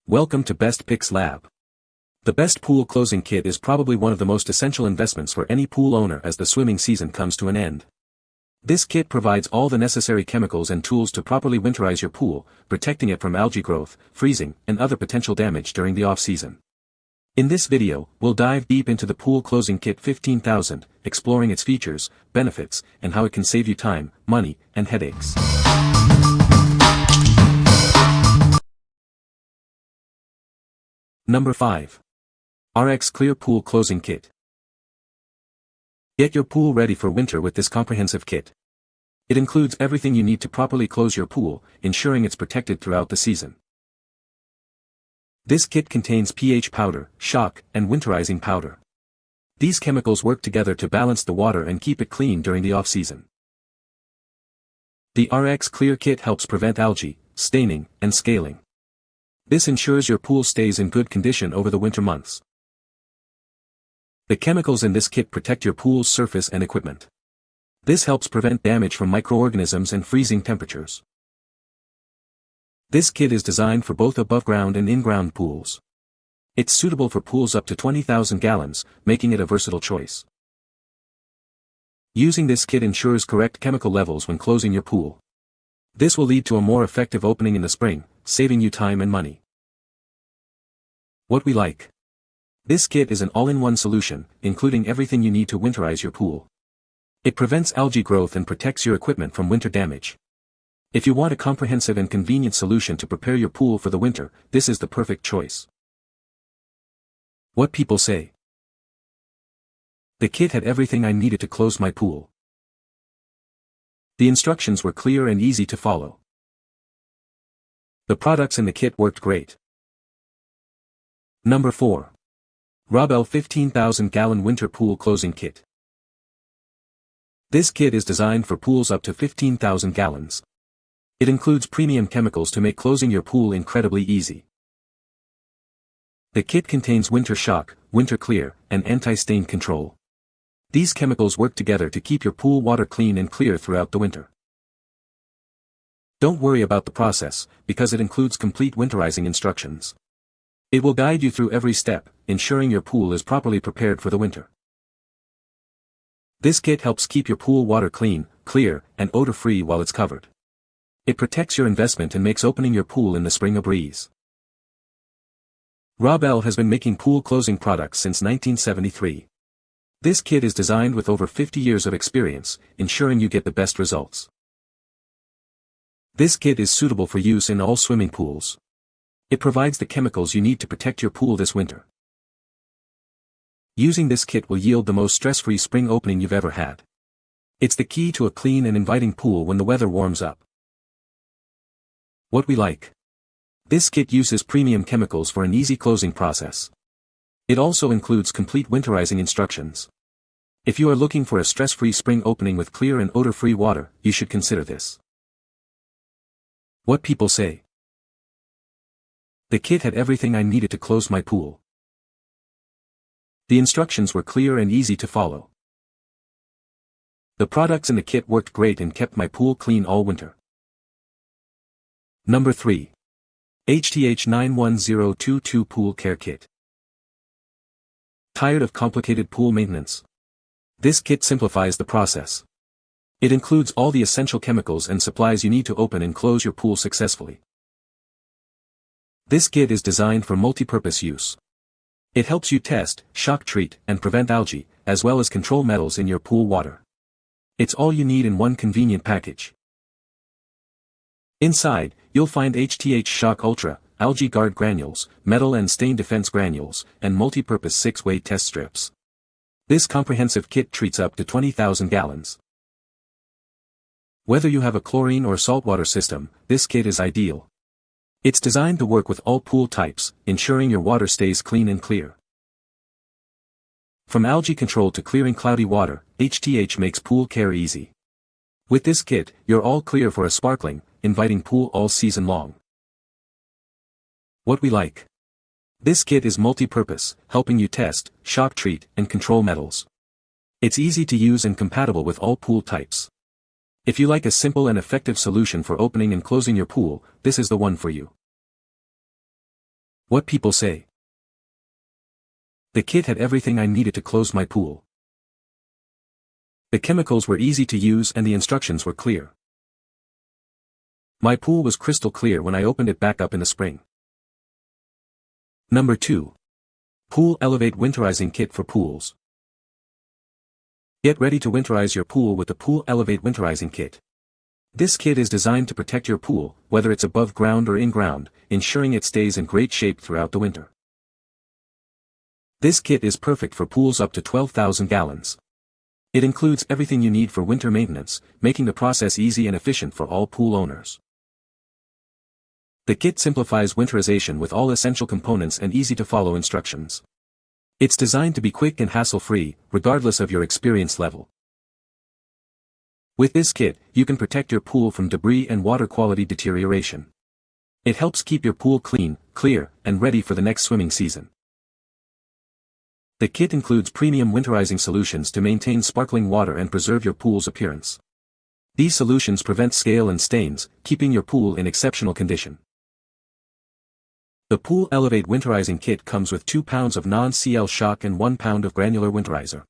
Welcome to Best Picks Lab. The Best Pool Closing Kit is probably one of the most essential investments for any pool owner as the swimming season comes to an end. This kit provides all the necessary chemicals and tools to properly winterize your pool, protecting it from algae growth, freezing, and other potential damage during the off-season. In this video, we'll dive deep into the Pool Closing Kit 15,000, exploring its features, benefits, and how it can save you time, money, and headaches. Number 5. RX Clear Pool Closing Kit. Get your pool ready for winter with this comprehensive kit. It includes everything you need to properly close your pool, ensuring it's protected throughout the season. This kit contains pH powder, shock, and winterizing powder. These chemicals work together to balance the water and keep it clean during the off-season. The RX Clear Kit helps prevent algae, staining, and scaling. This ensures your pool stays in good condition over the winter months. The chemicals in this kit protect your pool's surface and equipment. This helps prevent damage from microorganisms and freezing temperatures. This kit is designed for both above-ground and in-ground pools. It's suitable for pools up to 20,000 gallons, making it a versatile choice. Using this kit ensures correct chemical levels when closing your pool. This will lead to a more effective opening in the spring, saving you time and money. What we like. This kit is an all-in-one solution, including everything you need to winterize your pool. It prevents algae growth and protects your equipment from winter damage. If you want a comprehensive and convenient solution to prepare your pool for the winter, this is the perfect choice. What people say. The kit had everything I needed to close my pool. The instructions were clear and easy to follow. The products in the kit worked great. Number 4. Robelle 15,000 Gallon Winter Pool Closing Kit. This kit is designed for pools up to 15,000 gallons. It includes premium chemicals to make closing your pool incredibly easy. The kit contains Winter Shock, Winter Clear, and anti-stain control. These chemicals work together to keep your pool water clean and clear throughout the winter. Don't worry about the process, because it includes complete winterizing instructions. It will guide you through every step, ensuring your pool is properly prepared for the winter. This kit helps keep your pool water clean, clear, and odor-free while it's covered. It protects your investment and makes opening your pool in the spring a breeze. Robelle has been making pool closing products since 1973. This kit is designed with over 50 years of experience, ensuring you get the best results. This kit is suitable for use in all swimming pools. It provides the chemicals you need to protect your pool this winter. Using this kit will yield the most stress-free spring opening you've ever had. It's the key to a clean and inviting pool when the weather warms up. What we like. This kit uses premium chemicals for an easy closing process. It also includes complete winterizing instructions. If you are looking for a stress-free spring opening with clear and odor-free water, you should consider this. What people say. The kit had everything I needed to close my pool. The instructions were clear and easy to follow. The products in the kit worked great and kept my pool clean all winter. Number 3. HTH 91022 Pool Care Kit. Tired of complicated pool maintenance? This kit simplifies the process. It includes all the essential chemicals and supplies you need to open and close your pool successfully. This kit is designed for multi-purpose use. It helps you test, shock treat, and prevent algae, as well as control metals in your pool water. It's all you need in one convenient package. Inside, you'll find HTH Shock Ultra, Algae Guard Granules, Metal and Stain Defense Granules, and multi-purpose 6-way test strips. This comprehensive kit treats up to 20,000 gallons. Whether you have a chlorine or saltwater system, this kit is ideal. It's designed to work with all pool types, ensuring your water stays clean and clear. From algae control to clearing cloudy water, HTH makes pool care easy. With this kit, you're all clear for a sparkling, inviting pool all season long. What we like. This kit is multi-purpose, helping you test, shock treat, and control metals. It's easy to use and compatible with all pool types. If you like a simple and effective solution for opening and closing your pool, this is the one for you. What people say. The kit had everything I needed to close my pool. The chemicals were easy to use and the instructions were clear. My pool was crystal clear when I opened it back up in the spring. Number 2. Pool Elevate Winterizing Kit for Pools. Get ready to winterize your pool with the Pool Elevate Winterizing Kit. This kit is designed to protect your pool, whether it's above ground or in ground, ensuring it stays in great shape throughout the winter. This kit is perfect for pools up to 12,000 gallons. It includes everything you need for winter maintenance, making the process easy and efficient for all pool owners. The kit simplifies winterization with all essential components and easy-to-follow instructions. It's designed to be quick and hassle-free, regardless of your experience level. With this kit, you can protect your pool from debris and water quality deterioration. It helps keep your pool clean, clear, and ready for the next swimming season. The kit includes premium winterizing solutions to maintain sparkling water and preserve your pool's appearance. These solutions prevent scale and stains, keeping your pool in exceptional condition. The Pool Elevate Winterizing Kit comes with 2 pounds of non-CL shock and 1 pound of granular winterizer.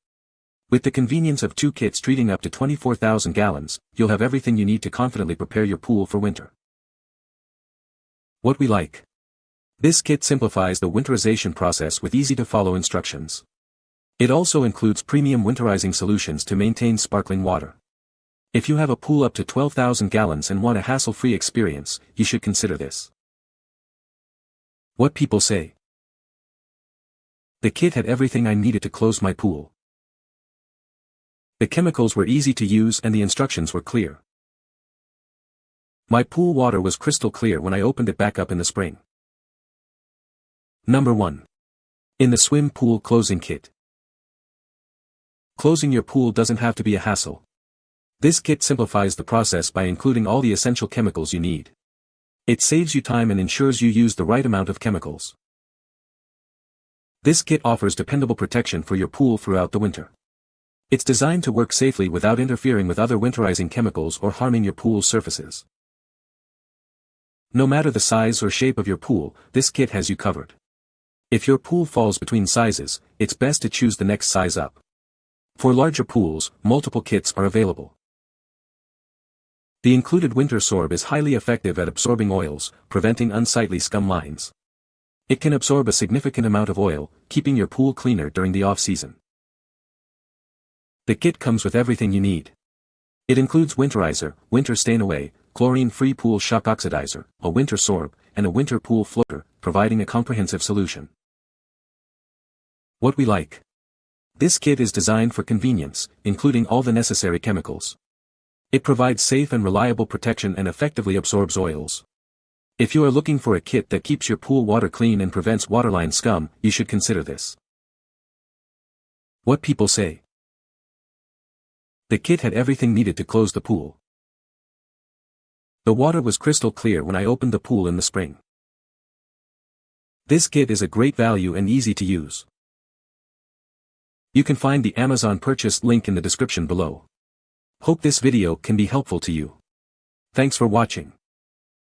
With the convenience of 2 kits treating up to 24,000 gallons, you'll have everything you need to confidently prepare your pool for winter. What we like. This kit simplifies the winterization process with easy-to-follow instructions. It also includes premium winterizing solutions to maintain sparkling water. If you have a pool up to 12,000 gallons and want a hassle-free experience, you should consider this. What people say. The kit had everything I needed to close my pool. The chemicals were easy to use and the instructions were clear. My pool water was crystal clear when I opened it back up in the spring. Number 1. In the Swim Pool Closing Kit. Closing your pool doesn't have to be a hassle. This kit simplifies the process by including all the essential chemicals you need. It saves you time and ensures you use the right amount of chemicals. This kit offers dependable protection for your pool throughout the winter. It's designed to work safely without interfering with other winterizing chemicals or harming your pool's surfaces. No matter the size or shape of your pool, this kit has you covered. If your pool falls between sizes, it's best to choose the next size up. For larger pools, multiple kits are available. The included winter sorb is highly effective at absorbing oils, preventing unsightly scum lines. It can absorb a significant amount of oil, keeping your pool cleaner during the off-season. The kit comes with everything you need. It includes winterizer, winter stain away, chlorine-free pool shock oxidizer, a winter sorb, and a winter pool floater, providing a comprehensive solution. What we like. This kit is designed for convenience, including all the necessary chemicals. It provides safe and reliable protection and effectively absorbs oils. If you are looking for a kit that keeps your pool water clean and prevents waterline scum, you should consider this. What people say. The kit had everything needed to close the pool. The water was crystal clear when I opened the pool in the spring. This kit is a great value and easy to use. You can find the Amazon purchase link in the description below. Hope this video can be helpful to you. Thanks for watching.